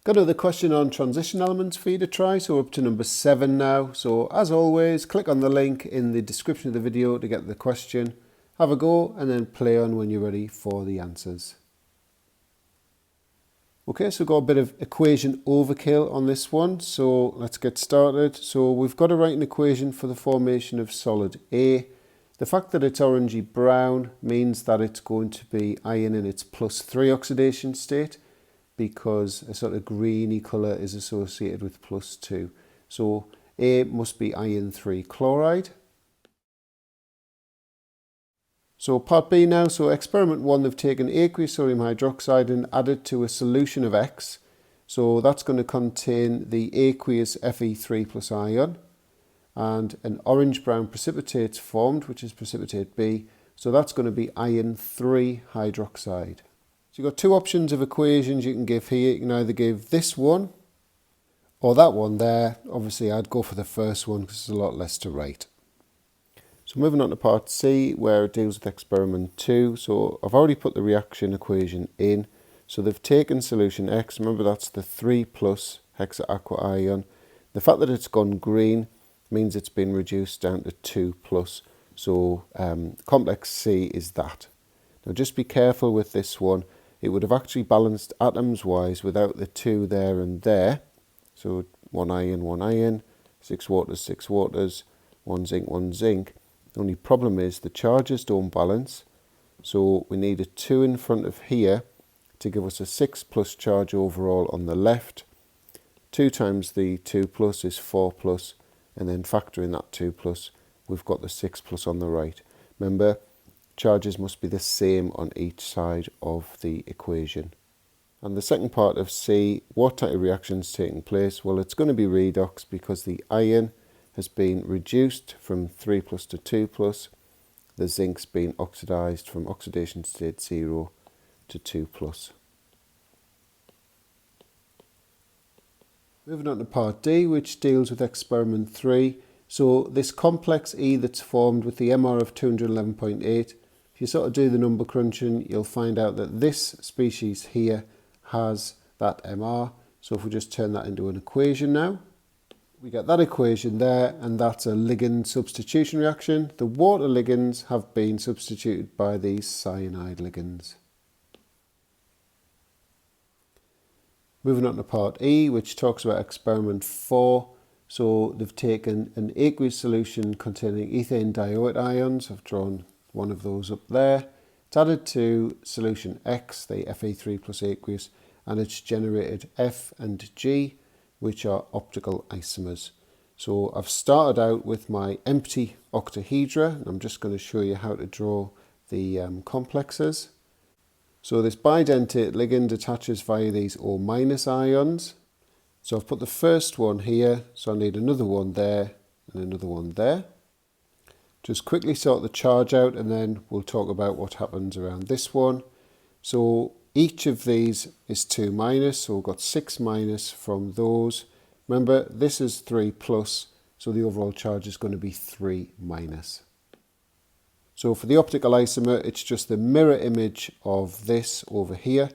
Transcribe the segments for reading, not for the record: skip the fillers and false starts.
Got another question on transition elements for you to try, so we're up to number 7 now. So as always, click on the link in the description of the video to get the question, have a go and then play on when you're ready for the answers. Okay, so we've got a bit of equation overkill on this one, so let's get started. So we've got to write an equation for the formation of solid A. The fact that it's orangey brown means that it's going to be iron in its +3 oxidation state, because a sort of greeny colour is associated with +2. So A must be iron 3 chloride. So part B now, so experiment 1, they've taken aqueous sodium hydroxide and added to a solution of X. So that's going to contain the aqueous Fe3+ ion, and an orange-brown precipitate's formed, which is precipitate B. So that's going to be iron 3 hydroxide. So you've got two options of equations you can give here. You can either give this one or that one there. Obviously I'd go for the first one because there's a lot less to write. So moving on to part C, where it deals with experiment 2. So I've already put the reaction equation in. So they've taken solution X, remember that's the 3+ hexaaqua ion. The fact that it's gone green means it's been reduced down to 2+. So complex C is that. Now just be careful with this one. It would have actually balanced atoms wise without the 2 there and there. So 1 iron, 6 waters, 6 waters, 1 zinc, 1 zinc. The only problem is the charges don't balance. So we need a 2 in front of here to give us a 6+ charge overall on the left. 2 times the 2+ is 4+, and then factor in that 2+, we've got the 6+ on the right. Remember, charges must be the same on each side of the equation. And the second part of C, what type of reaction is taking place? Well, it's going to be redox because the iron has been reduced from 3+ to 2+. The zinc's been oxidized from oxidation state 0 to 2+. Moving on to part D, which deals with experiment 3. So this complex E that's formed with the MR of 211.8, if you sort of do the number crunching, you'll find out that this species here has that MR. So if we just turn that into an equation now, we get that equation there, and that's a ligand substitution reaction. The water ligands have been substituted by these cyanide ligands. Moving on to part E, which talks about experiment 4. So they've taken an aqueous solution containing ethane dioate ions. I've drawn one of those up there. It's added to solution X, the Fe3+ aqueous, and it's generated F and G, which are optical isomers. So I've started out with my empty octahedra, and I'm just going to show you how to draw the complexes. So this bidentate ligand attaches via these O- ions. So I've put the first one here, so I need another one there and another one there. Just quickly sort the charge out, and then we'll talk about what happens around this one. So each of these is 2-, so we've got 6- from those. Remember, this is 3+, so the overall charge is going to be 3-. So for the optical isomer, it's just the mirror image of this over here.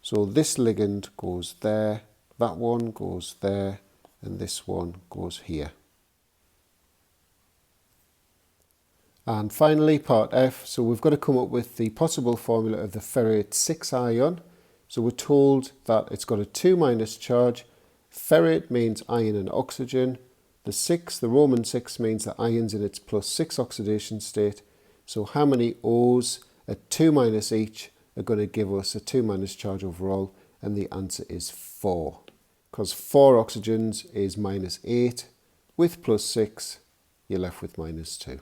So this ligand goes there, that one goes there, and this one goes here. And finally, part F, so we've got to come up with the possible formula of the Ferrite 6 ion. So we're told that it's got a 2- charge. Ferrite means iron and oxygen. The 6, the Roman 6, means that iron's in its +6 oxidation state. So how many O's at 2- each are going to give us a 2- charge overall? And the answer is 4. Because 4 oxygens is -8. With +6, you're left with -2.